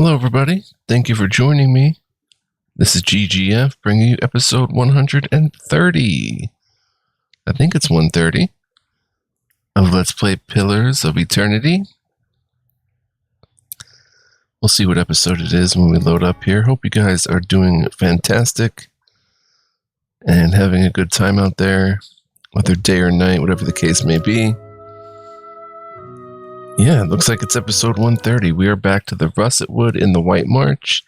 Hello, everybody. Thank you for joining me. This is GGF bringing you episode 130. I think it's 130 of Let's Play Pillars of Eternity. We'll see what episode it is when we load up here. Hope you guys are doing fantastic and having a good time out there, whether day or night, whatever the case may be. Yeah, it looks like it's episode 130. We are back to the Russetwood in the White March.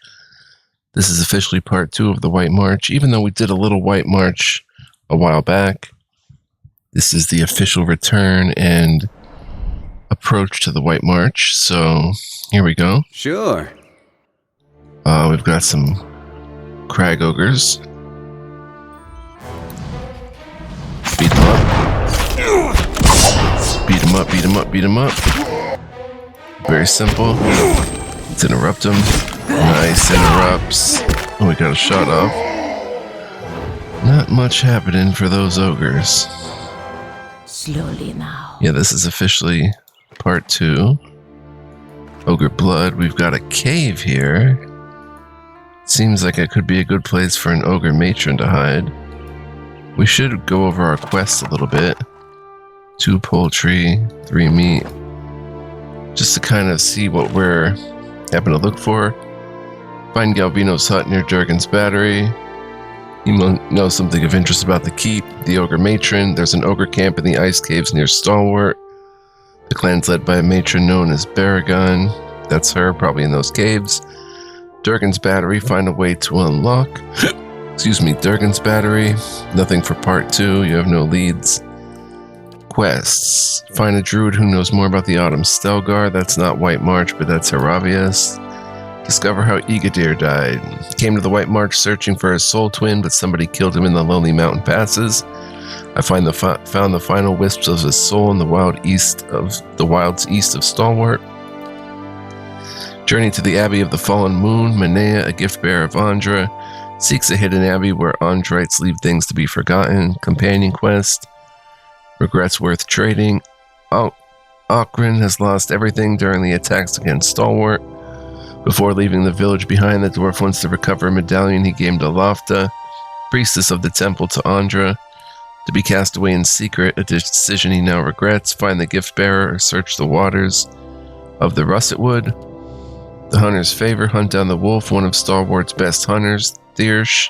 This is officially part 2 of the White March. Even though we did a little White March a while back, this is the official return and approach to the White March. So, here we go. Sure. We've got some crag ogres. Beat them up. Beat them up, beat them up, beat them up. Very simple. Let's interrupt him. Nice interrupts. Oh, we got a shot off. Not much happening for those ogres. Slowly now. Yeah, this is officially part 2. Ogre Blood. We've got a cave here. Seems like it could be a good place for an ogre matron to hide. We should go over our quest a little bit. 2 poultry, 3 meat. Just to kind of see what we're having to look for. Find Galvino's hut near Durgan's Battery. You know something of interest about the keep. The ogre matron. There's an ogre camp in the ice caves near Stalwart. The clan's led by a matron known as Baragon. That's her, probably in those caves. Durgan's Battery. Find a way to unlock. Durgan's Battery. Nothing for part 2. You have no leads. Quests. Find a druid who knows more about the Autumn Stelgar. That's not White March, but that's Heravius. Discover how Igadir died. Came to the White March searching for his soul twin, but somebody killed him in the lonely mountain passes. I found the final wisps of his soul in the wilds east of Stalwart. Journey to the Abbey of the Fallen Moon. Manea, a gift bearer of Andra, seeks a hidden abbey where Andrites leave things to be forgotten. Companion quest. Regrets worth trading. Okrin has lost everything during the attacks against Stalwart. Before leaving the village behind, the dwarf wants to recover a medallion he gave to Lofta, priestess of the temple to Andra, to be cast away in secret, a decision he now regrets. Find the gift bearer or search the waters of the Russetwood. The hunter's favor. Hunt down the wolf, one of Stalwart's best hunters, Thiersch.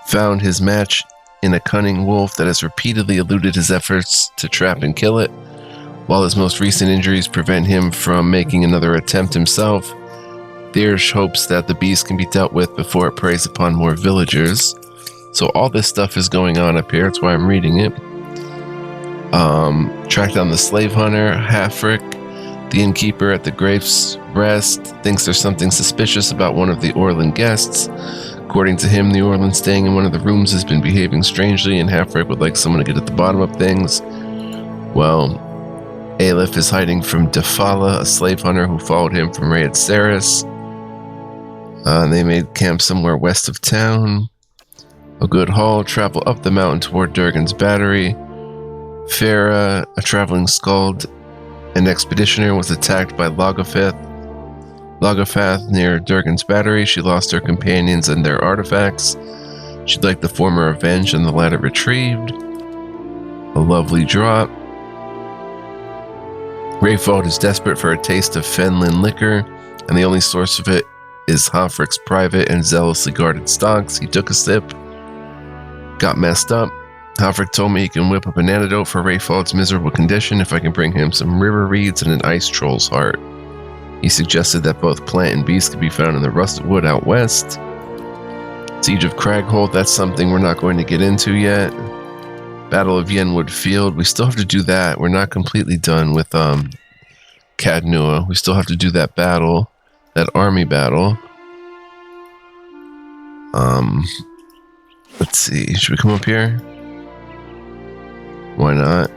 Found his match in a cunning wolf that has repeatedly eluded his efforts to trap and kill it, while his most recent injuries prevent him from making another attempt himself. Thiersch hopes that the beast can be dealt with before it preys upon more villagers. So all this stuff is going on up here, that's why I'm reading it. Track down the slave hunter, Hafric. The innkeeper at the Grafe's Rest thinks there's something suspicious about one of the Orland guests. According to him, the Orland staying in one of the rooms has been behaving strangely, and Hafric would like someone to get at the bottom of things. Well, Aleph is hiding from Defala, a slave hunter who followed him from Raed Saris. They made camp somewhere west of town. A good haul, travel up the mountain toward Durgan's Battery. Farah, a traveling skald and expeditioner, was attacked by Logofath near Durgan's Battery. She lost her companions and their artifacts. She'd like the former avenged and the latter retrieved. A lovely drop. Rayfald is desperate for a taste of Fenlin liquor, and the only source of it is Hafric's private and zealously guarded stocks. He took a sip, got messed up. Hafric told me he can whip up an antidote for Rayfald's miserable condition if I can bring him some river reeds and an ice troll's heart. He suggested that both plant and beast could be found in the Russetwood out west. Siege of Craghold, that's something we're not going to get into yet. Battle of Yenwood Field, we still have to do that. We're not completely done with Cadnua. We still have to do that battle, that army battle. Let's see, should we come up here? Why not?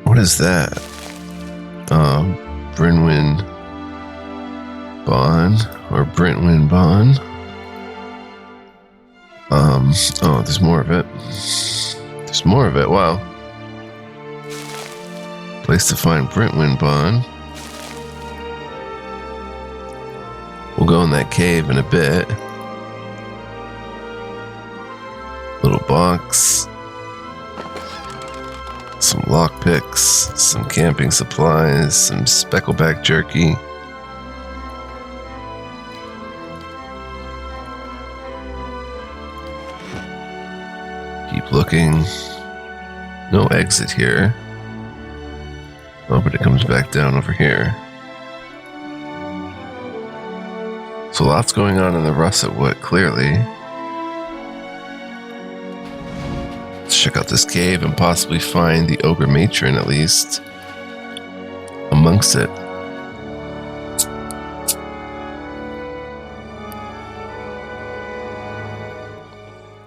What is that? Brynwyn Bond or Brentwyn Bond. Oh, there's more of it. There's more of it. Wow. Place to find Brentwind Bond. We'll go in that cave in a bit. Little box. Some lockpicks. Some camping supplies. Some speckleback jerky. Keep looking. No exit here. Oh, but it comes back down over here. So lots going on in the Russetwood, clearly. Let's check out this cave and possibly find the Ogre Matron, at least, amongst it.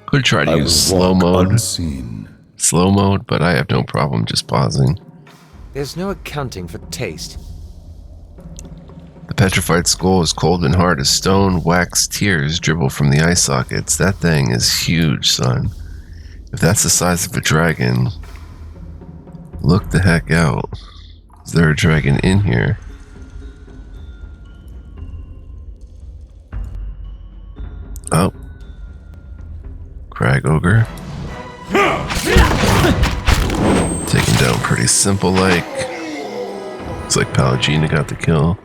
Could try to use slow mode. Slow mode, but I have no problem just pausing. There's no accounting for taste. The petrified skull is cold and hard as stone. Wax tears dribble from the eye sockets. That thing is huge, son. If that's the size of a dragon, look the heck out. Is there a dragon in here? Oh. Crag Ogre. Taken down pretty simple like. Looks like Palagina got the kill.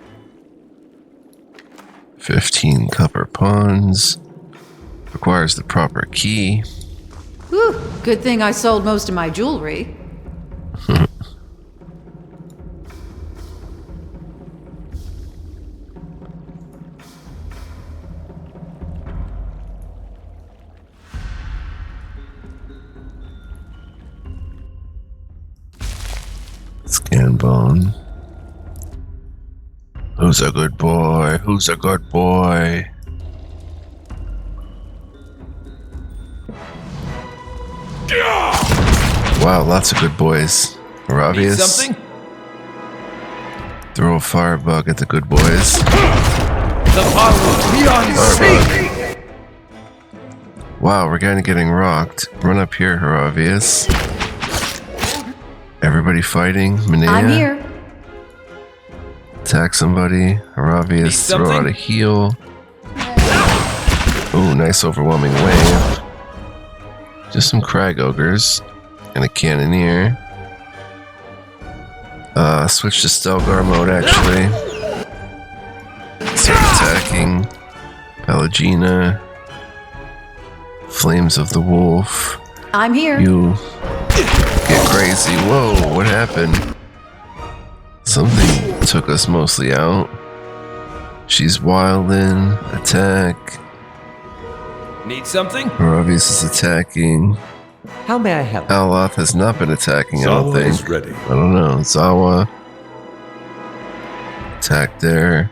15 copper pawns. Requires the proper key. Whew, good thing I sold most of my jewelry. Scan bone. Who's a good boy? Who's a good boy? Wow, lots of good boys. Aravius. Something? Throw a firebug at the good boys. The power beyond sea! Wow, we're kinda getting rocked. Run up here, Aravius. Everybody fighting. Minea. I'm here. Attack somebody. Aravius, throw out a heal. Ooh, nice overwhelming wave. Just some Crag Ogres. And a Cannoneer. Switch to Stelgar mode, actually. Start attacking. Palagina. Flames of the Wolf. I'm here. You get crazy. Whoa, what happened? Something took us mostly out. She's wildin'. Attack. Need something? Aravius is attacking. How may I help? Aloth has not been attacking, I don't think. Is ready. I don't know. Zawa. Attack there.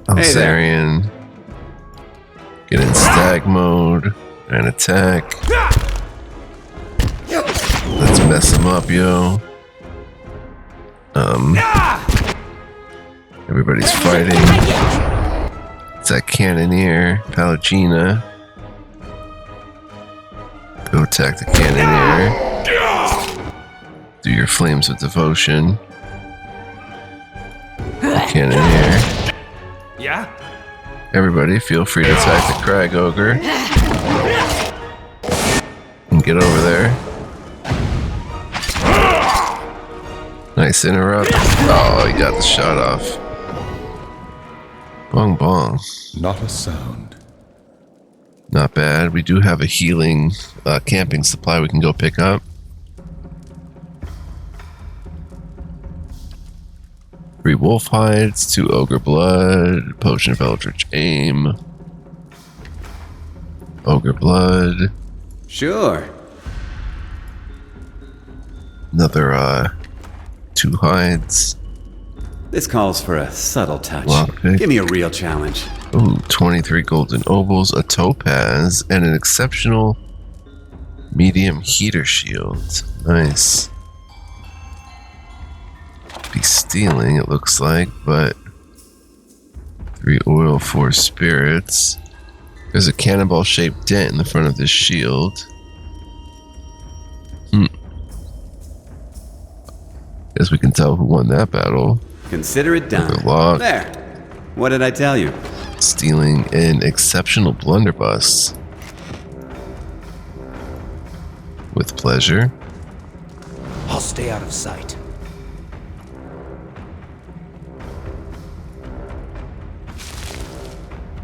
Elzarion. Get in stag mode and attack. Let's mess him up, yo. Everybody's fighting. It's that Cannoneer, Palagina. Go attack the Cannoneer. Do your Flames of Devotion. Cannoneer. Yeah? Everybody, feel free to attack the Crag Ogre. And get over there. Nice interrupt. Oh, he got the shot off. Bong bong. Not a sound. Not bad. We do have a healing camping supply we can go pick up. 3 wolf hides, 2 ogre blood, potion of eldritch aim. Ogre blood. Sure. Another 2 hides. This calls for a subtle touch. Lockpick. Give me a real challenge. Ooh, 23 golden ovals, a topaz, and an exceptional medium heater shield. Nice. Be stealing, it looks like, but 3 oil, 4 spirits. There's a cannonball-shaped dent in the front of this shield. Guess we can tell who won that battle. Consider it done. Look at Locke. There. What did I tell you? Stealing an exceptional blunderbuss. With pleasure. I'll stay out of sight.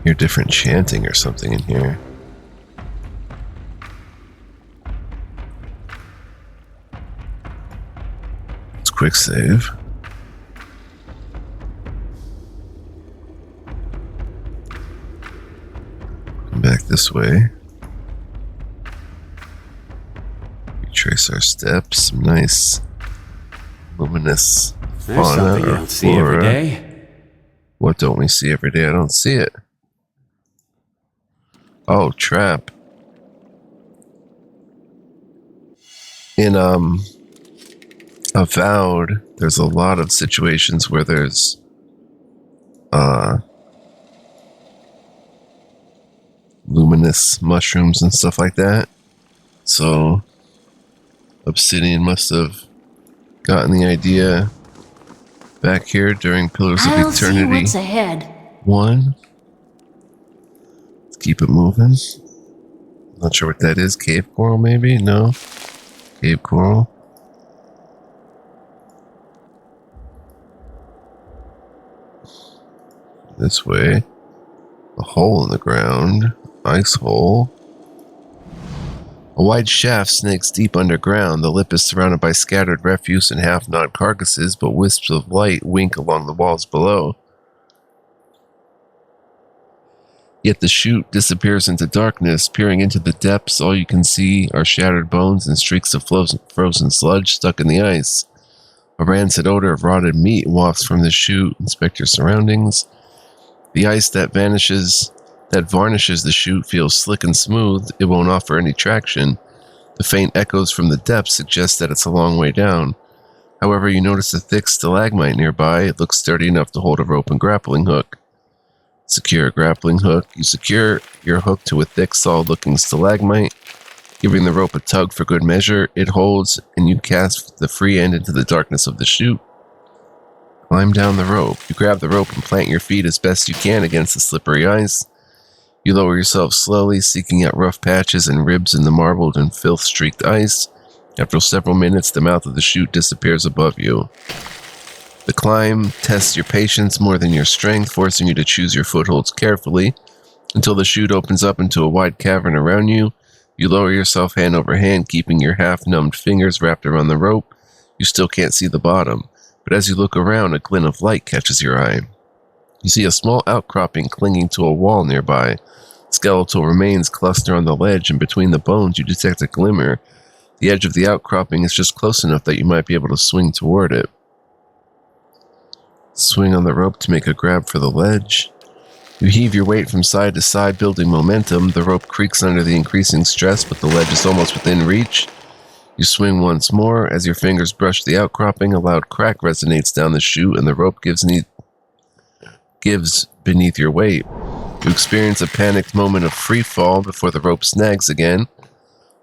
Hear different chanting or something in here. Let's quick save. Come back this way. Retrace our steps. Some nice luminous There's fauna something you or don't see every flora. day. What don't we see every day? I don't see it. Oh, trap. In Avowed, there's a lot of situations where there's luminous mushrooms and stuff like that. So Obsidian must have gotten the idea back here during Pillars of I'll see Eternity what's ahead. 1. Let's keep it moving. Not sure what that is. Cave coral, maybe? No. Cave coral. This way. A hole in the ground. Ice hole. A wide shaft snakes deep underground. The lip is surrounded by scattered refuse and half-gnawed carcasses, but wisps of light wink along the walls below. Yet the chute disappears into darkness. Peering into the depths, all you can see are shattered bones and streaks of frozen sludge stuck in the ice. A rancid odor of rotted meat wafts from the chute. Inspect your surroundings. The ice that varnishes the chute feels slick and smooth. It won't offer any traction. The faint echoes from the depths suggest that it's a long way down. However, you notice a thick stalagmite nearby. It looks sturdy enough to hold a rope and grappling hook. Secure a grappling hook. You secure your hook to a thick, solid-looking stalagmite. Giving the rope a tug for good measure, it holds, and you cast the free end into the darkness of the chute. Climb down the rope. You grab the rope and plant your feet as best you can against the slippery ice. You lower yourself slowly, seeking out rough patches and ribs in the marbled and filth-streaked ice. After several minutes, the mouth of the chute disappears above you. The climb tests your patience more than your strength, forcing you to choose your footholds carefully. Until the chute opens up into a wide cavern around you, you lower yourself hand over hand, keeping your half-numbed fingers wrapped around the rope. You still can't see the bottom, but as you look around, a glint of light catches your eye. You see a small outcropping clinging to a wall nearby. Skeletal remains cluster on the ledge, and between the bones you detect a glimmer. The edge of the outcropping is just close enough that you might be able to swing toward it. Swing on the rope to make a grab for the ledge. You heave your weight from side to side, building momentum. The rope creaks under the increasing stress, but the ledge is almost within reach. You swing once more. As your fingers brush the outcropping, a loud crack resonates down the chute, and the rope gives beneath your weight. You experience a panicked moment of free fall before the rope snags again.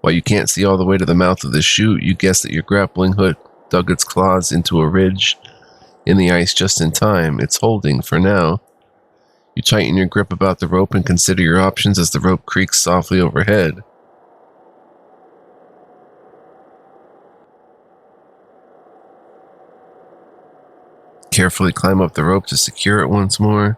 While you can't see all the way to the mouth of the chute, you guess that your grappling hook dug its claws into a ridge in the ice just in time. It's holding for now. You tighten your grip about the rope and consider your options as the rope creaks softly overhead. Carefully climb up the rope to secure it once more.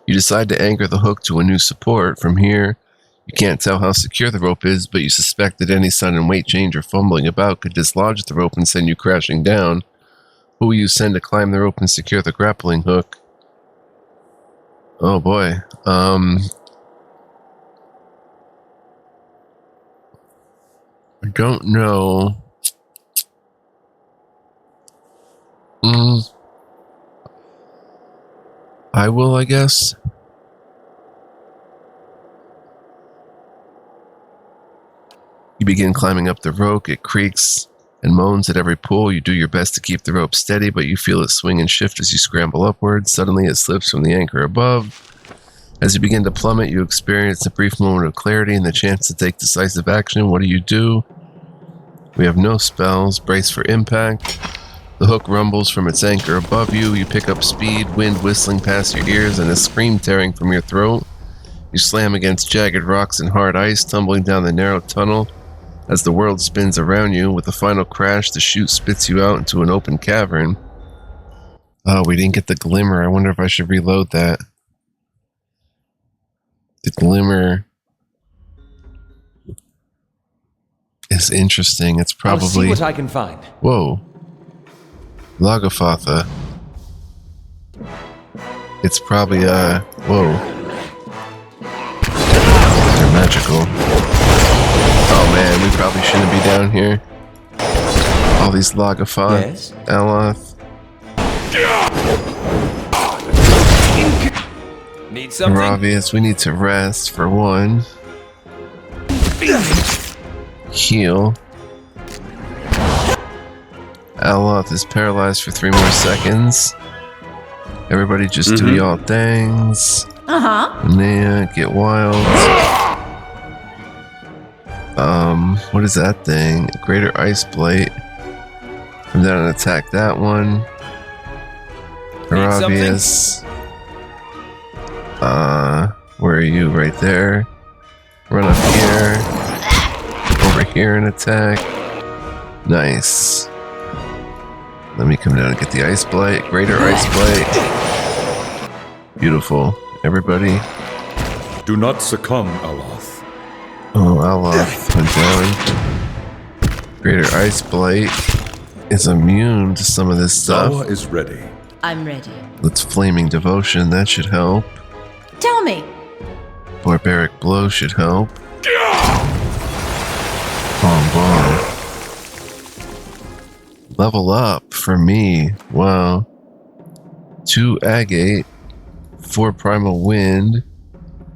You decide to anchor the hook to a new support. From here, you can't tell how secure the rope is, but you suspect that any sudden weight change or fumbling about could dislodge the rope and send you crashing down. Who will you send to climb the rope and secure the grappling hook? Oh boy. I don't know. I will, I guess. You begin climbing up the rope. It creaks and moans at every pull. You do your best to keep the rope steady, but you feel it swing and shift as you scramble upwards. Suddenly it slips from the anchor above. As you begin to plummet, you experience a brief moment of clarity and the chance to take decisive action. What do? We have no spells. Brace for impact. The hook rumbles from its anchor above you. You pick up speed, wind whistling past your ears, and a scream tearing from your throat. You slam against jagged rocks and hard ice, tumbling down the narrow tunnel as the world spins around you. With a final crash, the chute spits you out into an open cavern. Oh, we didn't get the glimmer. I wonder if I should reload that. The glimmer is interesting. It's probably... I'll see what I can find. Whoa. Lagafotha. It's probably, whoa. They're magical. Oh man, we probably shouldn't be down here. All these Lagafoth, Yes? Aloth. Need something? We're obvious. We need to rest for one. Heal. Aloth is paralyzed for 3 more seconds. Everybody just do y'all things. Nea, get wild. What is that thing? Greater Ice Blight. Come down and attack that one. Arabius. Where are you? Right there. Run up here. Over here and attack. Nice. Let me come down and get the Ice Blight. Greater Ice Blight. Beautiful. Everybody. Do not succumb, Aloth. Oh, Aloth went down. Greater Ice Blight is immune to some of this stuff. Zawa is ready. I'm ready. Let's Flaming Devotion. That should help. Tell me. Barbaric Blow should help. Bomb bomb. Level up for me. Wow. 2 Agate. 4 Primal Wind.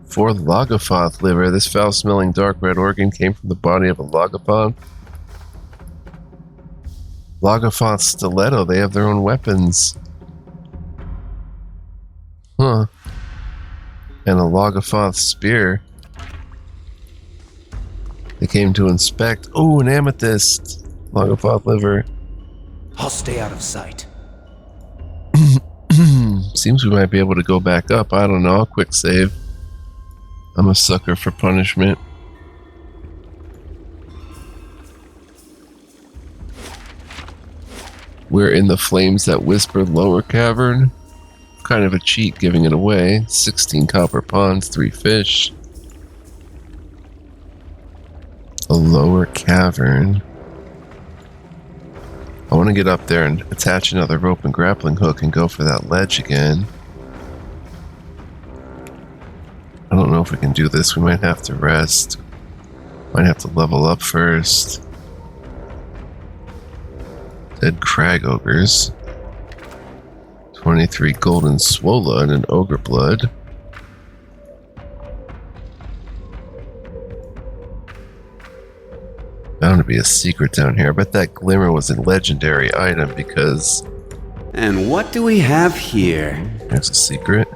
4 Lagafoth Liver. This foul-smelling dark red organ came from the body of a Lagafoth. Lagafoth Stiletto. They have their own weapons. Huh. And a Lagafoth Spear. They came to inspect. Oh, an Amethyst. Lagafoth Liver. I'll stay out of sight. Seems we might be able to go back up. I don't know. I'll quick save. I'm a sucker for punishment. We're in the Flames That Whisper lower cavern. Kind of a cheat giving it away. 16 copper ponds, 3 fish. A lower cavern. I want to get up there and attach another rope and grappling hook and go for that ledge again. I don't know if we can do this. We might have to rest. Might have to level up first. Dead crag ogres. 23 golden swola and an ogre blood. Bound to be a secret down here. I bet that glimmer was a legendary item because... And what do we have here? There's a secret.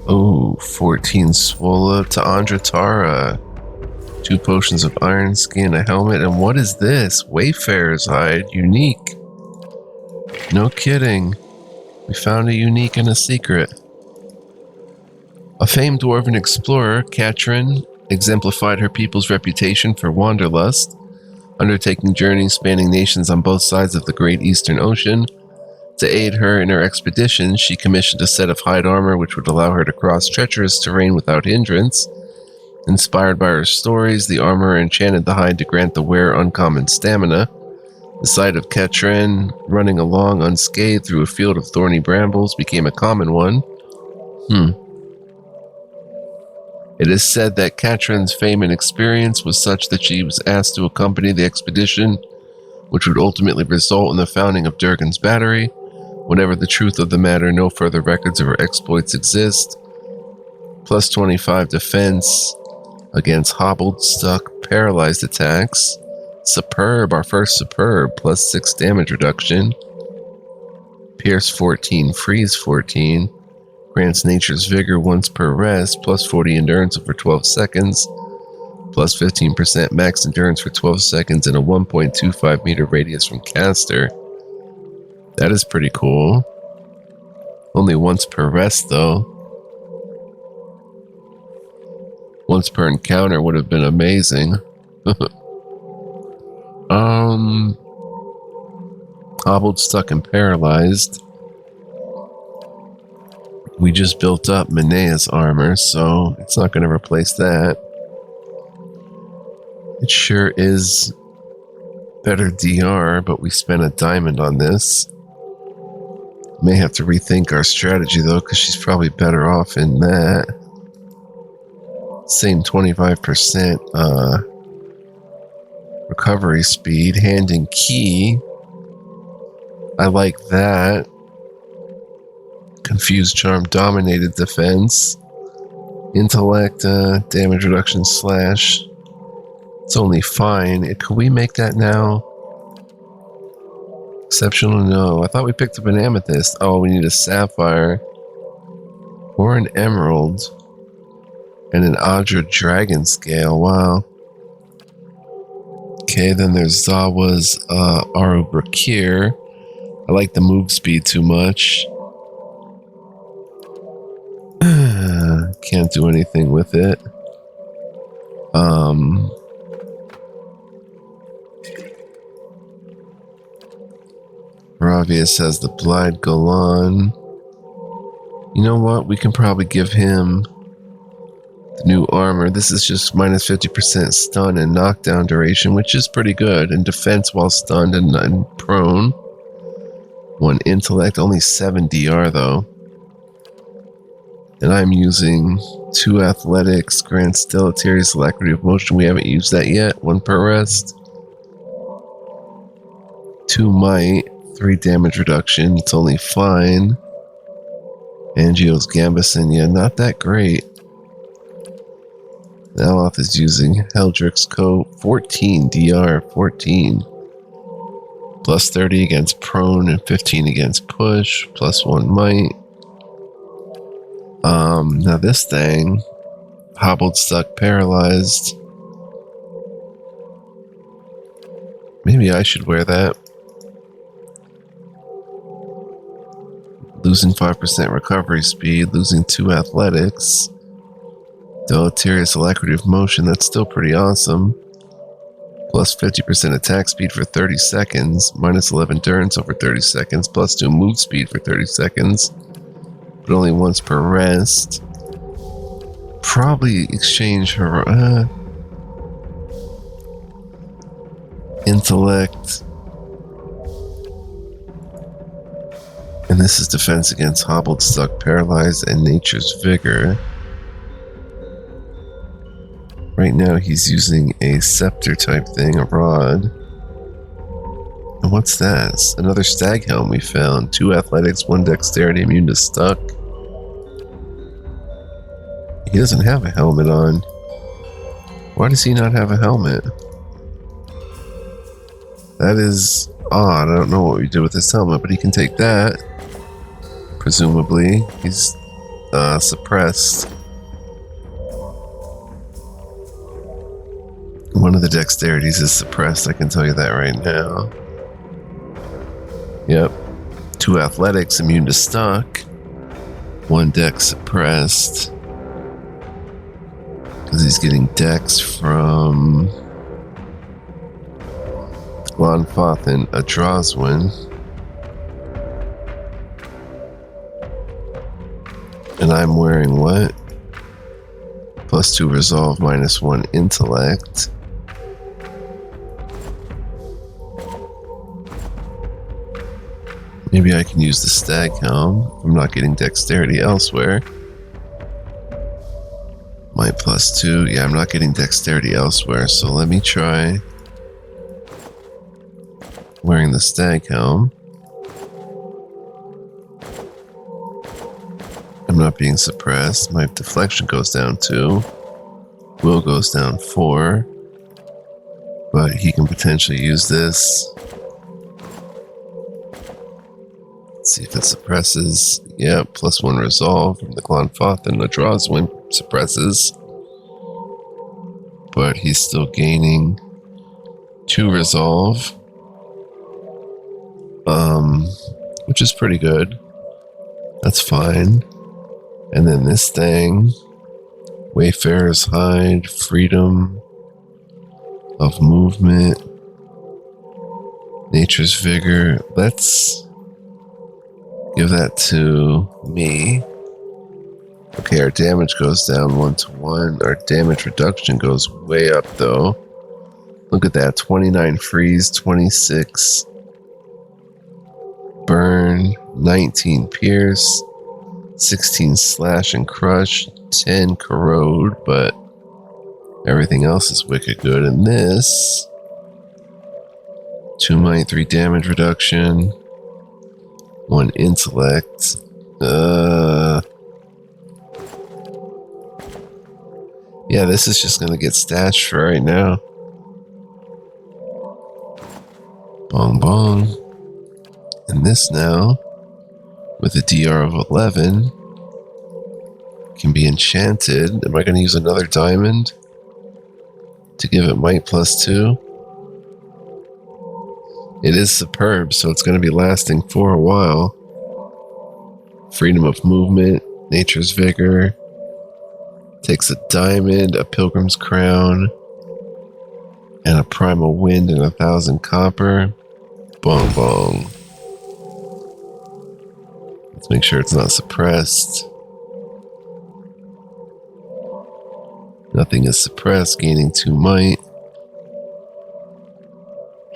Oh, 14 swola to Andratara. 2 potions of iron skin, a helmet, and what is this? Wayfarer's hide. Unique. No kidding. We found a unique and a secret. A famed dwarven explorer, Katrin, exemplified her people's reputation for wanderlust, undertaking journeys spanning nations on both sides of the Great Eastern Ocean. To aid her in her expedition, she commissioned a set of hide armor which would allow her to cross treacherous terrain without hindrance. Inspired by her stories, the armor enchanted the hide to grant the wearer uncommon stamina. The sight of Katrin running along unscathed through a field of thorny brambles became a common one. It is said that Katrin's fame and experience was such that she was asked to accompany the expedition, which would ultimately result in the founding of Durgan's Battery. Whatever the truth of the matter, no further records of her exploits exist. Plus 25 defense against hobbled, stuck, paralyzed attacks. Superb, our first superb, plus 6 damage reduction. Pierce 14, freeze 14. Grants nature's vigor once per rest, plus 40 endurance over 12 seconds. Plus 15% max endurance for 12 seconds in a 1.25 meter radius from caster. That is pretty cool. Only once per rest, though. Once per encounter would have been amazing. Hobbled, stuck, and paralyzed. We just built up Manea's armor, so it's not going to replace that. It sure is better DR, but we spent a diamond on this. May have to rethink our strategy, though, because she's probably better off in that. Same 25% recovery speed. Hand and key. I like that. Confused charm, dominated defense. Intellect, damage reduction, slash. It's only fine. Could we make that now? Exceptional, no. I thought we picked up an amethyst. Oh, we need a sapphire. Or an emerald. And an Adra dragon scale. Wow. Okay, then there's Zawa's Aru Brakir. I like the move speed too much. Can't do anything with it. Ravius has the Blide Golan. You know what? We can probably give him the new armor. This is just minus 50% stun and knockdown duration, which is pretty good. And defense while stunned and prone. 1 intellect, only 7 DR though. And I'm using 2 athletics, grants deleterious alacrity of motion. We haven't used that yet. 1 per rest. 2 might. 3 damage reduction. It's only fine. Angio's Gambison, yeah, not that great. Aloth is using Heldrick's Coat. 14 DR, 14. Plus 30 against prone and 15 against push. Plus 1 might. Now this thing, hobbled, stuck, paralyzed. Maybe I should wear that. Losing 5% recovery speed, losing 2 athletics. Deleterious alacrity of motion, that's still pretty awesome. Plus 50% attack speed for 30 seconds, minus 11 endurance over 30 seconds, plus 2 move speed for 30 seconds. But only once per rest. Probably exchange her intellect. And this is defense against hobbled, stuck, paralyzed, and nature's vigor. Right now he's using a scepter type thing, a rod. And what's that? It's another stag helm we found. 2 athletics, 1 dexterity, immune to stuck. He doesn't have a helmet on. Why does he not have a helmet? That is odd. I don't know what we did with this helmet, but he can take that. Presumably. He's suppressed. One of the dexterities is suppressed, I can tell you that right now. Yep. 2 athletics, immune to stuck. 1 dex suppressed. Because he's getting dex from Glonfoth and Adrazwin. And I'm wearing what? Plus 2 resolve, minus 1 intellect. Maybe I can use the stag helm if I'm not getting dexterity elsewhere. Might plus 2. Yeah, I'm not getting dexterity elsewhere, so let me try wearing the stag helm. I'm not being suppressed. My deflection goes down 2. Will goes down 4. But he can potentially use this. Let's see if it suppresses. Yeah, plus 1 resolve from the Glonfoth and the Adrazwin suppresses. But he's still gaining 2 resolve. which is pretty good. That's fine. And then this thing, Wayfarer's Hide, freedom of movement, nature's vigor. Let's give that to me. Okay, our damage goes down 1 to 1. Our damage reduction goes way up though. Look at that, 29 freeze, 26 burn, 19 pierce, 16 slash and crush, 10 corrode, but everything else is wicked good. And this, 2 might, 3 damage reduction, 1 intellect. Yeah, this is just gonna get stashed for right now. Bong bong. And this now, with a DR of 11, can be enchanted. Am I going to use another diamond to give it might +2? It is superb, so it's going to be lasting for a while. Freedom of movement, nature's vigor. Takes a diamond, a pilgrim's crown, and a primal wind and 1,000 copper. Bong bong. Let's make sure it's not suppressed. Nothing is suppressed, gaining 2 might.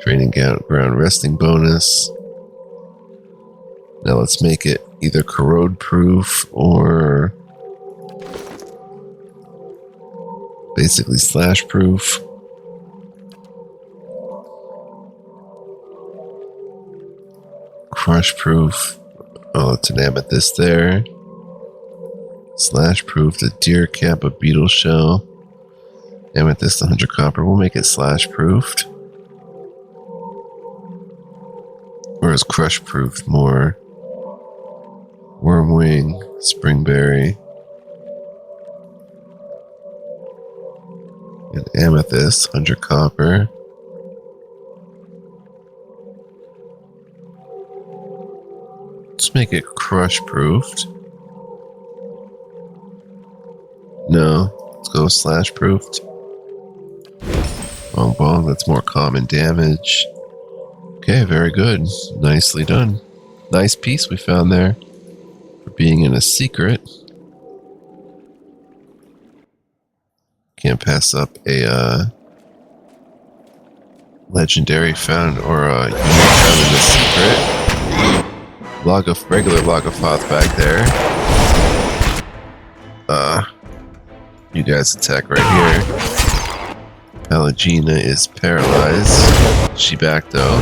Training ground resting bonus. Now let's make it either corrode proof or basically slash proof. Crush proof. Oh, it's an amethyst there. Slash proof, the deer cap, a beetle shell. Amethyst, 100 copper. We'll make it slash proofed. Or is crush proofed more? Wormwing, springberry. And amethyst, 100 copper. Let's make it crush proofed. No, let's go slash proofed. Bong bong, that's more common damage. Okay, very good. Nicely done. Nice piece we found there for being in a secret. Can't pass up a legendary found or a unique found in a secret. Regular Logofoth back there. You guys attack right here. Pallegina is paralyzed. She back though.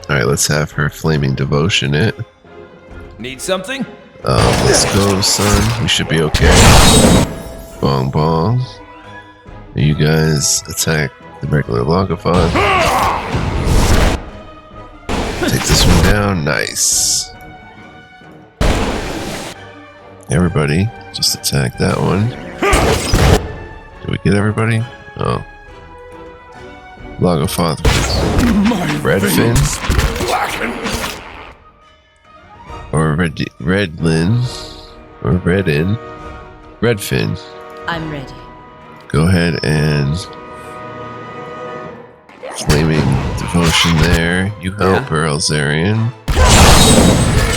Alright, let's have her Flaming Devotion it. Need something? Let's go, son. We should be okay. Bong bong. You guys attack the regular Logofoth. Take this one down. Nice. Everybody, just attack that one. Did we get everybody? Oh. Logofoth. Redfin? Or Redlin? Or Redin? Redfin. I'm ready. Go ahead and Flaming Devotion there. You help her, Elzarion.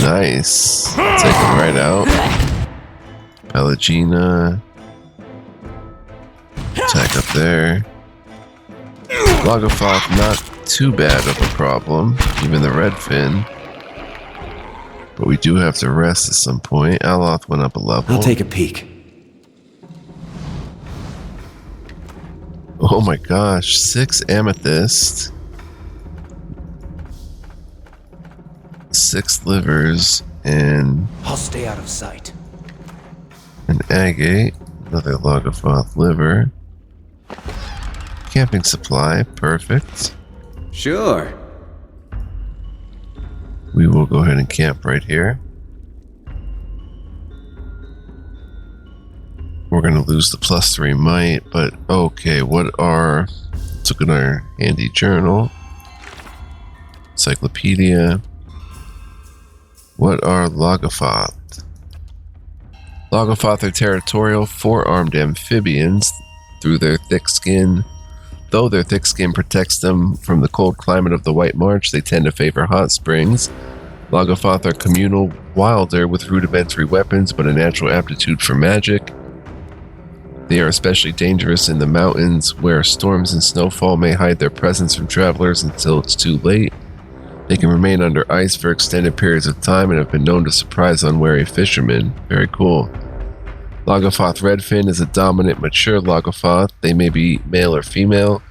Nice. Take him right out. Pallegina. Attack up there. Logofoth, not too bad of a problem. Even the Redfin. But we do have to rest at some point. Aloth went up a level. I'll take a peek. Oh my gosh, 6 amethyst, 6 livers, and I'll stay out of sight. an agate, another Logofoth liver, camping supply, perfect. Sure. We will go ahead and camp right here. We're going to lose the +3 might, but okay, what are... Let's look at our handy journal. encyclopedia. What are Logothoth? Logothoth are territorial, four-armed amphibians. Though their thick skin protects them from the cold climate of the White March, they tend to favor hot springs. Logothoth are communal, wilder with rudimentary weapons, but a natural aptitude for magic. They are especially dangerous in the mountains, where storms and snowfall may hide their presence from travelers until it's too late. They can remain under ice for extended periods of time and have been known to surprise unwary fishermen. Very cool. Logothoth redfin is a dominant, mature Logothoth. They may be male or female.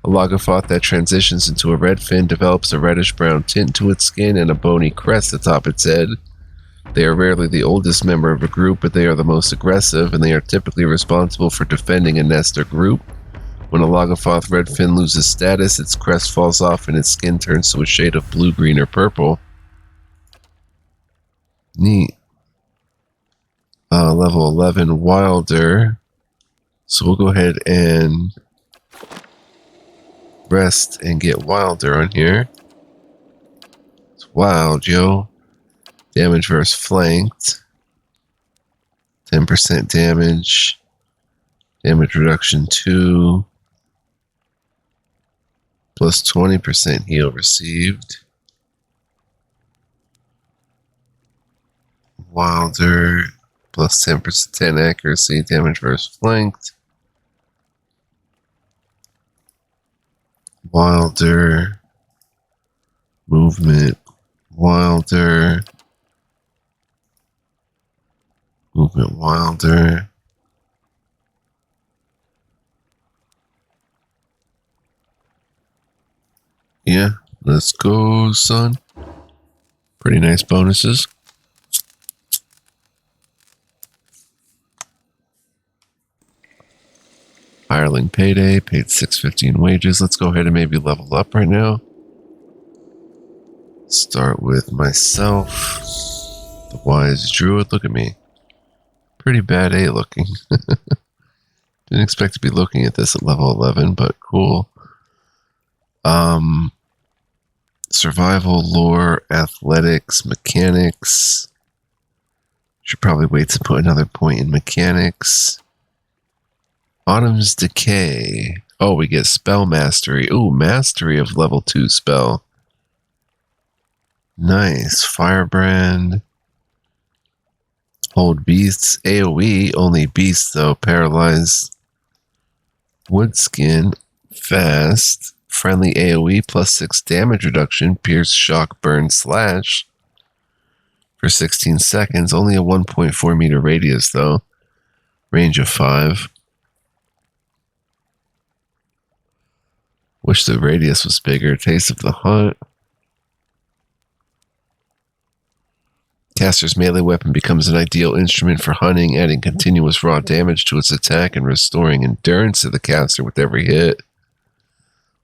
A Logothoth that transitions into a redfin develops a reddish-brown tint to its skin and a bony crest atop its head. They are rarely the oldest member of a group, but they are the most aggressive, and they are typically responsible for defending a nest or group. When a Logothoth redfin loses status, its crest falls off and its skin turns to a shade of blue, green, or purple. Neat. Level 11, Wilder. So we'll go ahead and rest and get Wilder on here. It's wild, yo. Damage versus flanked. 10% damage. Damage reduction 2. Plus 20% heal received. Wilder. Plus 10% accuracy. Damage versus flanked. Wilder. Movement. Wilder. Movement Wilder. Yeah, let's go, son. Pretty nice bonuses. Hireling payday, paid $6.15 wages. Let's go ahead and maybe level up right now. Start with myself. The wise druid, look at me. Pretty bad A looking. Didn't expect to be looking at this at level 11, but cool. Survival, lore, athletics, mechanics. Should probably wait to put another point in mechanics. Autumn's Decay. Oh, we get spell mastery. Ooh, mastery of level 2 spell. Nice. Firebrand. Hold beasts. AoE, only beasts though. Paralyze. Woodskin. Fast. Friendly AoE plus 6 damage reduction. Pierce, shock, burn, slash. For 16 seconds. Only a 1.4 meter radius though. Range of 5. Wish the radius was bigger. Taste of the Hunt. Caster's melee weapon becomes an ideal instrument for hunting, adding continuous raw damage to its attack and restoring endurance to the caster with every hit.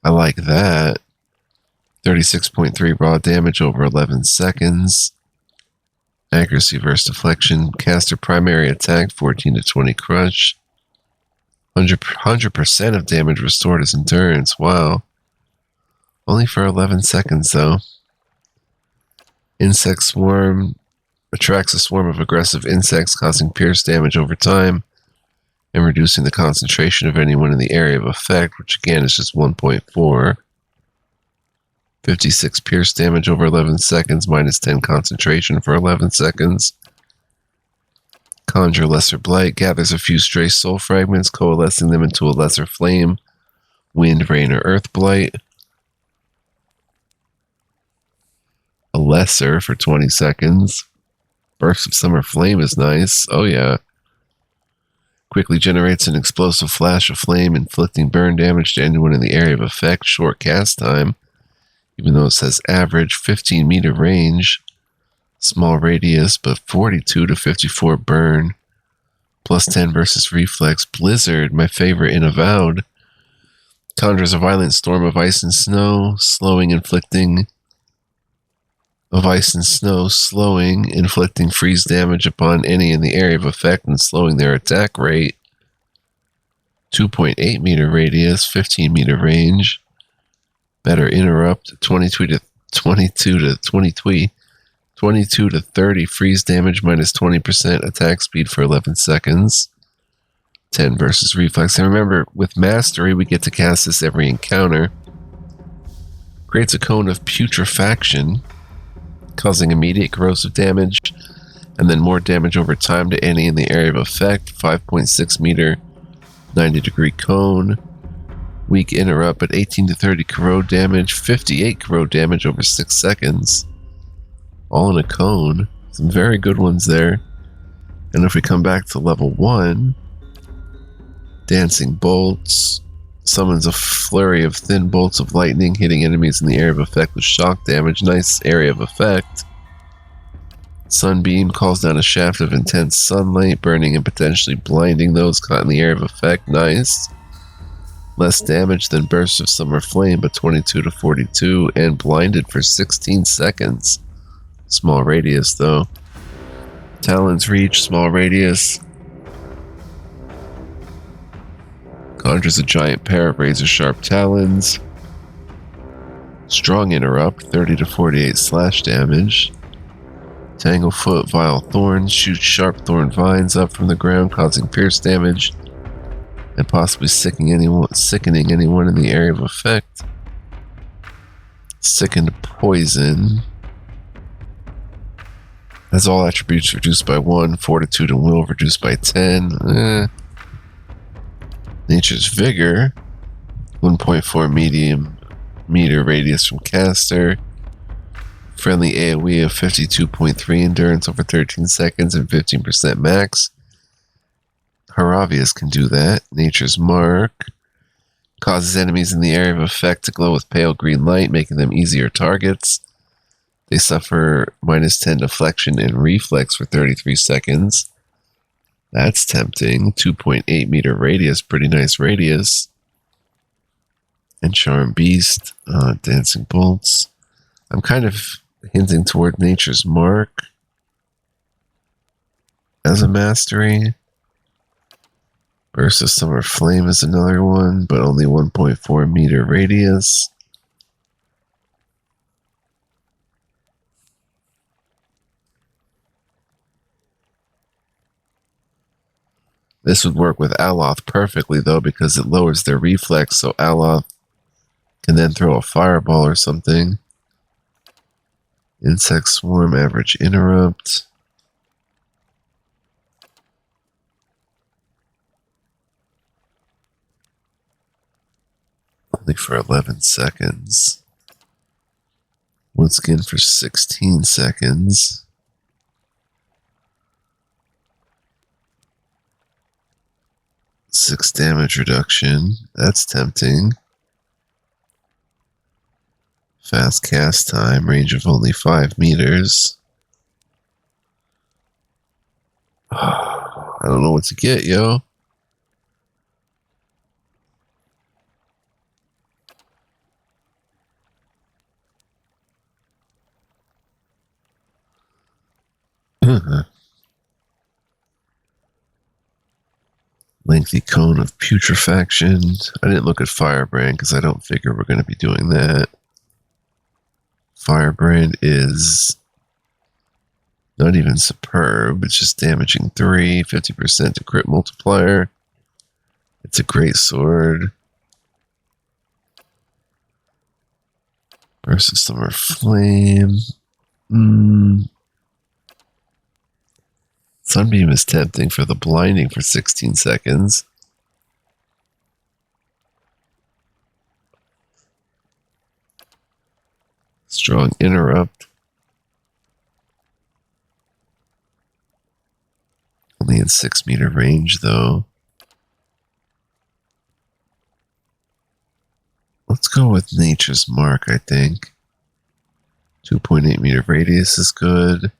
I like that. 36.3 raw damage over 11 seconds. Accuracy versus deflection. Caster primary attack, 14 to 20 crush. 100% of damage restored is endurance. Wow. Only for 11 seconds though. Insect swarm. Attracts a swarm of aggressive insects, causing pierce damage over time and reducing the concentration of anyone in the area of effect, which again is just 1.4. 56 pierce damage over 11 seconds, minus 10 concentration for 11 seconds. Conjure Lesser Blight, gathers a few stray soul fragments, coalescing them into a lesser flame, wind, rain, or earth blight. A lesser for 20 seconds. Burst of Summer Flame is nice. Oh yeah. Quickly generates an explosive flash of flame, inflicting burn damage to anyone in the area of effect. Short cast time, even though it says average. 15 meter range. Small radius, but 42 to 54 burn. Plus 10 versus reflex. Blizzard, my favorite in Avowed. Conjures a violent storm of ice and snow, slowing, inflicting freeze damage upon any in the area of effect and slowing their attack rate. 2.8 meter radius, 15 meter range. Better interrupt, 22 22 to 22 to 30 freeze damage minus 20% attack speed for 11 seconds. 10 versus reflex. And remember, with mastery, we get to cast this every encounter. Creates a cone of putrefaction, causing immediate corrosive damage, and then more damage over time to any in the area of effect. 5.6 meter, 90 degree cone. Weak interrupt at 18 to 30 corrode damage, 58 corrode damage over 6 seconds. All in a cone. Some very good ones there. And if we come back to level 1, Dancing Bolts summons a flurry of thin bolts of lightning, hitting enemies in the area of effect with shock damage. Nice area of effect. Sunbeam calls down a shaft of intense sunlight, burning and potentially blinding those caught in the area of effect. Nice. Less damage than Burst of Summer Flame, but 22 to 42, and blinded for 16 seconds. Small radius, though. Talon's Reach, small radius. Conjures a giant pair of razor-sharp talons. Strong Interrupt, 30 to 48 slash damage. Tanglefoot, Vile Thorns, shoots sharp thorn vines up from the ground, causing pierce damage, and possibly sickening anyone in the area of effect. Sickened Poison. Has all attributes reduced by 1, Fortitude and Will reduced by 10. Nature's Vigor, 1.4 medium meter radius from caster. Friendly AoE of 52.3 endurance over 13 seconds and 15% max. Haravius can do that. Nature's Mark causes enemies in the area of effect to glow with pale green light, making them easier targets. They suffer minus 10 deflection and reflex for 33 seconds. That's tempting. 2.8 meter radius, pretty nice radius. And Charm Beast, Dancing Bolts. I'm kind of hinting toward Nature's Mark as a mastery. Burst of Summer Flame is another one, but only 1.4 meter radius. This would work with Aloth perfectly, though, because it lowers their reflex, so Aloth can then throw a fireball or something. Insect Swarm, average interrupt. Only for 11 seconds. Wood Skin for 16 seconds. Six damage reduction. That's tempting. Fast cast time, range of only 5 meters. I don't know what to get, yo. Lengthy Cone of Putrefaction. I didn't look at Firebrand because I don't figure we're going to be doing that. Firebrand is not even superb. It's just damaging 3, 50% to crit multiplier. It's a great sword. Versus Summer Flame. Sunbeam is tempting for the blinding for 16 seconds. Strong Interrupt. Only in 6 meter range, though. Let's go with Nature's Mark, I think. 2.8 meter radius is good.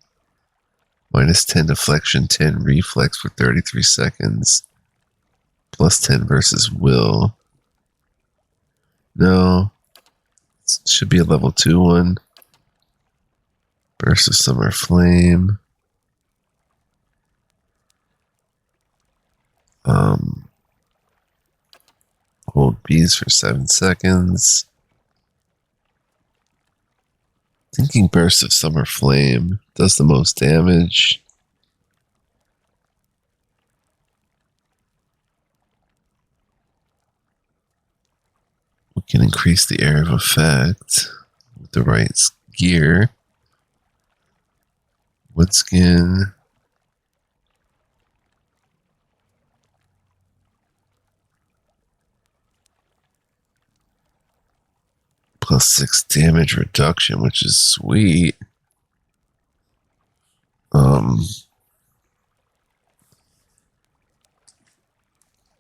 Minus 10 deflection, 10 reflex for 33 seconds. Plus 10 versus will. No. It should be a level 2 one. Burst of Summer Flame. Hold Bees for 7 seconds. Thinking Burst of Summer Flame does the most damage. We can increase the area of effect with the right gear. Woodskin. Plus 6 damage reduction, which is sweet.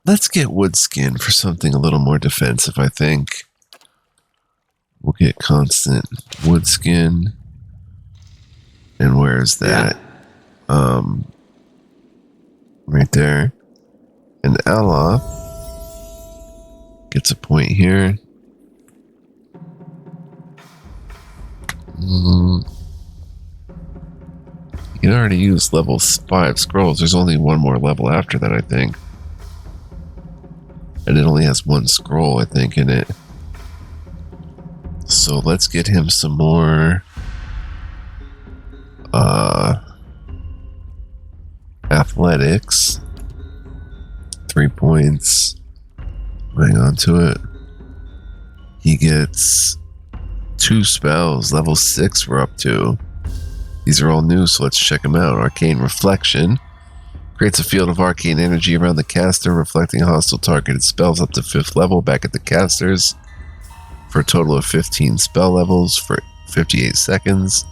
Let's get Woodskin for something a little more defensive, I think. We'll get constant Woodskin. And where is that? Right there. And Aloth gets a point here. You can already use level 5 scrolls. There's only one more level after that, I think. And it only has 1 scroll, I think, in it. So let's get him some more athletics. 3 points. Hang on to it. He gets 2 spells, level 6 we're up to. These are all new, so let's check them out. Arcane Reflection. Creates a field of arcane energy around the caster, reflecting hostile targeted spells up to 5th level back at the casters for a total of 15 spell levels for 58 seconds.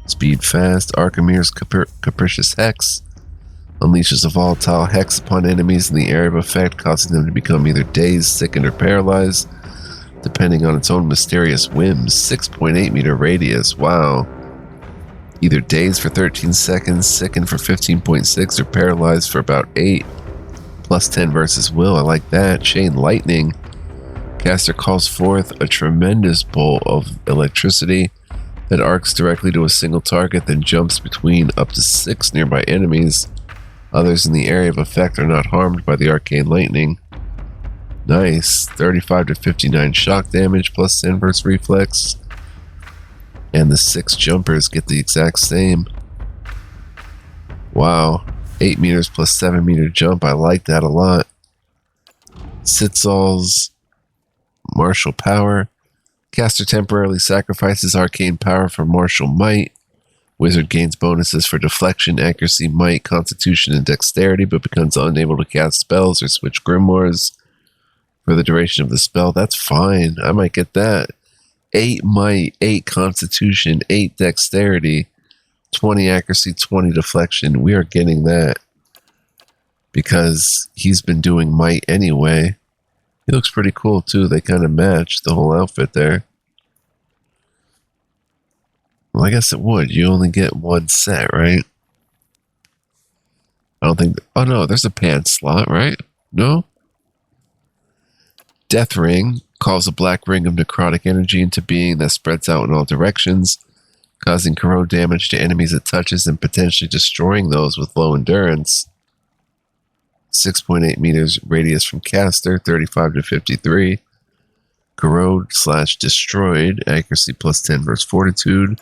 Speed Fast. Archimere's Capricious Hex. Unleashes a volatile hex upon enemies in the area of effect, causing them to become either dazed, sickened, or paralyzed, depending on its own mysterious whims. 6.8 meter radius. Wow. Either dazed for 13 seconds, sickened for 15.6, or paralyzed for about 8. Plus 10 versus will. I like that. Chain Lightning. Caster calls forth a tremendous bolt of electricity that arcs directly to a single target, then jumps between up to 6 nearby enemies. Others in the area of effect are not harmed by the arcane lightning. Nice. 35 to 59 shock damage, plus 10 versus reflex. And the 6 jumpers get the exact same. Wow. 8 meters plus 7 meter jump. I like that a lot. Sitzal's Martial Power. Caster temporarily sacrifices arcane power for martial might. Wizard gains bonuses for deflection, accuracy, might, constitution, and dexterity, but becomes unable to cast spells or switch grimoires for the duration of the spell. That's fine. I might get that. 8 might, 8 constitution, 8 dexterity, 20 accuracy, 20 deflection. We are getting that because he's been doing might anyway. He looks pretty cool too. They kind of match the whole outfit there. Well, I guess it would. You only get 1 set, right? I don't think... Oh, no. There's a pants slot, right? No? Death Ring calls a black ring of necrotic energy into being that spreads out in all directions, causing corrode damage to enemies it touches and potentially destroying those with low endurance. 6.8 meters radius from caster, 35 to 53. Corrode/destroyed, accuracy plus 10 versus fortitude.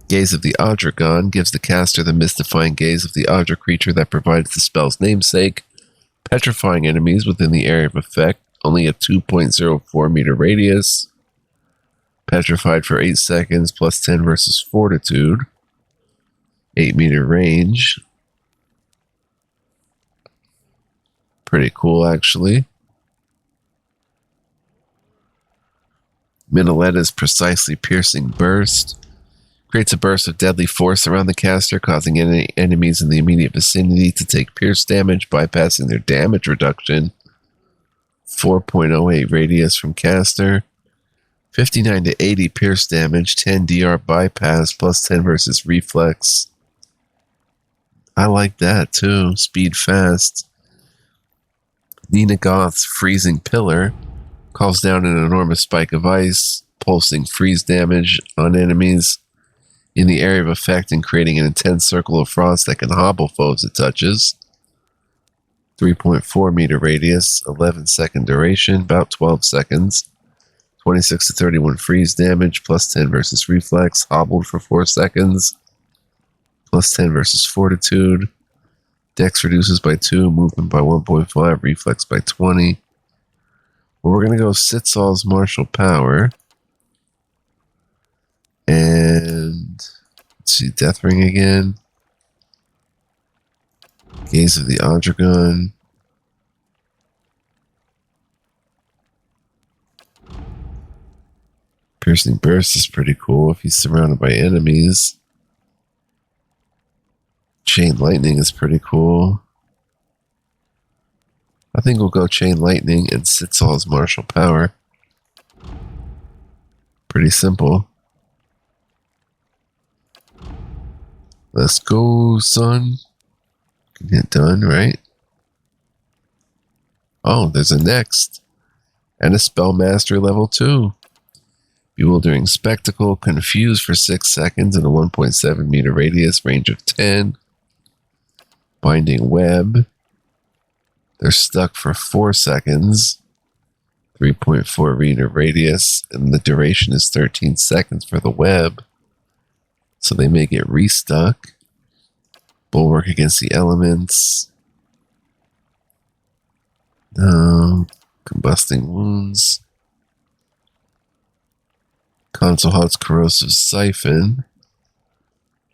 Gaze of the Odragon gives the caster the mystifying gaze of the Odra creature that provides the spell's namesake, petrifying enemies within the area of effect, only a 2.04 meter radius. Petrified for 8 seconds, plus 10 versus fortitude. 8 meter range. Pretty cool, actually. Minalette's Precisely Piercing Burst creates a burst of deadly force around the caster, causing any enemies in the immediate vicinity to take pierce damage, bypassing their damage reduction. 4.08 radius from caster. 59 to 80 pierce damage, 10 DR bypass, plus 10 versus reflex. I like that too. Speed Fast. Nina Goth's Freezing Pillar calls down an enormous spike of ice, pulsing freeze damage on enemies in the area of effect and creating an intense circle of frost that can hobble foes it touches. 3.4 meter radius, 11 second duration, about 12 seconds. 26 to 31 freeze damage, plus 10 versus reflex, hobbled for 4 seconds, plus 10 versus fortitude. Dex reduces by 2, movement by 1.5, reflex by 20. Well, we're going to go Sitzal's martial power. And let's see, Death Ring again. Gaze of the Andragon. Piercing Burst is pretty cool if he's surrounded by enemies. Chain Lightning is pretty cool. I think we'll go Chain Lightning and Sitzal's martial power. Pretty simple. Let's go, son. Can get done, right? Oh, there's a next. And a Spell Mastery level 2. Bewildering Spectacle, Confuse for 6 seconds in a 1.7 meter radius, range of 10. Binding Web. They're stuck for 4 seconds. 3.4 meter radius, and the duration is 13 seconds for the web. So they may get restuck. Bulwark against the elements. Combusting Wounds. Console Hot's Corrosive Siphon.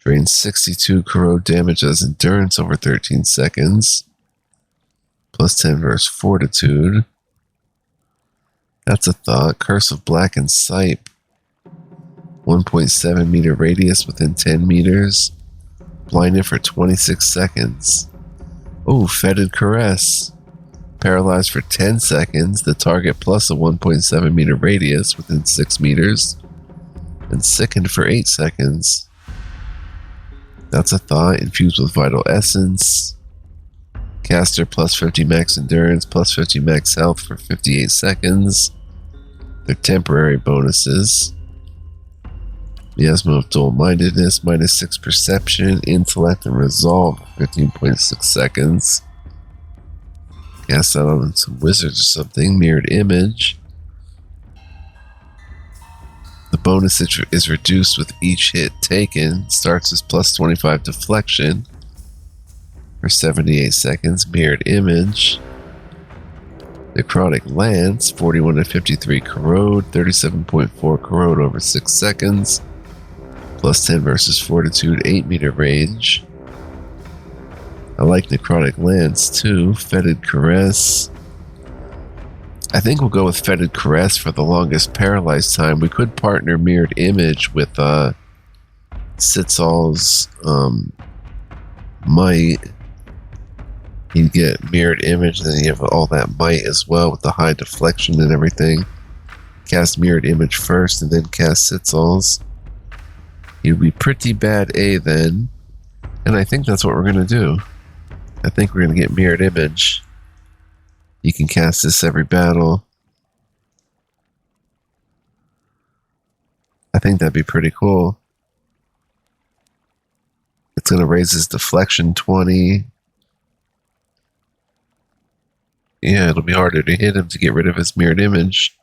Drains 62 corrode damage as endurance over 13 seconds. Plus 10 versus fortitude. That's a thought. Curse of Blackened Sight. 1.7 meter radius within 10 meters. Blinded for 26 seconds. Oh, Fetid Caress. Paralyzed for 10 seconds. The target plus a 1.7 meter radius within 6 meters. And sickened for 8 seconds. That's a thought. Infused with Vital Essence. Caster plus 50 max endurance, plus 50 max health for 58 seconds. They're temporary bonuses. Miasma of Dual-Mindedness, minus 6 perception, intellect, and resolve for 15.6 seconds. Cast that on some wizards or something. Mirrored Image. The bonus is reduced with each hit taken. Starts as plus 25 deflection for 78 seconds. Mirrored Image. Necrotic Lance, 41 to 53 corrode, 37.4 corrode over 6 seconds. Plus 10 versus fortitude, 8 meter range. I like Necrotic Lance too. Fetid Caress. I think we'll go with Fetid Caress for the longest paralyzed time. We could partner Mirrored Image with Sitzal's Might. You get Mirrored Image, and then you have all that might as well with the high deflection and everything. Cast Mirrored Image first, and then cast Sitzal's. You'd be pretty bad A then, and I think that's what we're going to do. I think we're going to get Mirrored Image. You can cast this every battle. I think that'd be pretty cool. It's going to raise his deflection 20. Yeah, it'll be harder to hit him to get rid of his Mirrored Image.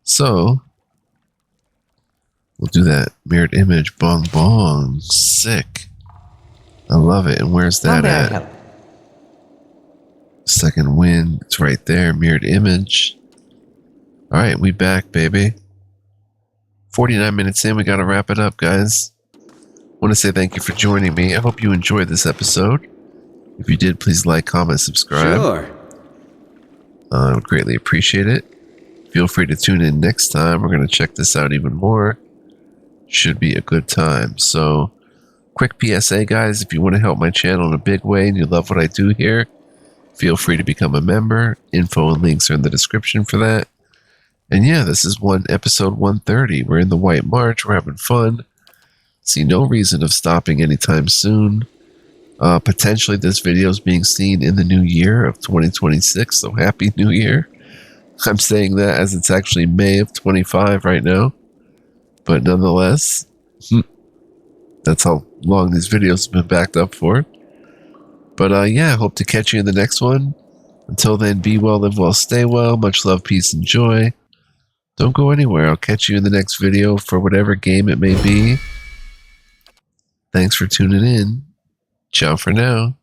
So, we'll do that. Mirrored Image, bong bong. Sick. I love it. And where's that at? Second wind. It's right there. Mirrored Image. Alright, we back, baby. 49 minutes in. We gotta wrap it up, guys. I want to say thank you for joining me. I hope you enjoyed this episode. If you did, please like, comment, subscribe. Sure. I would greatly appreciate it. Feel free to tune in next time. We're going to check this out even more. Should be a good time. So, quick PSA, guys. If you want to help my channel in a big way and you love what I do here, feel free to become a member. Info and links are in the description for that. And yeah, this is episode 130. We're in the White March. We're having fun. See no reason of stopping anytime soon. Potentially this video is being seen in the new year of 2026, so happy new year. I'm saying that as it's actually May of 25 right now, but nonetheless, that's how long these videos have been backed up for. But yeah, hope to catch you in the next one. Until then, be well, live well, stay well. Much love, peace, and joy. Don't go anywhere. I'll catch you in the next video for whatever game it may be. Thanks for tuning in. Ciao for now.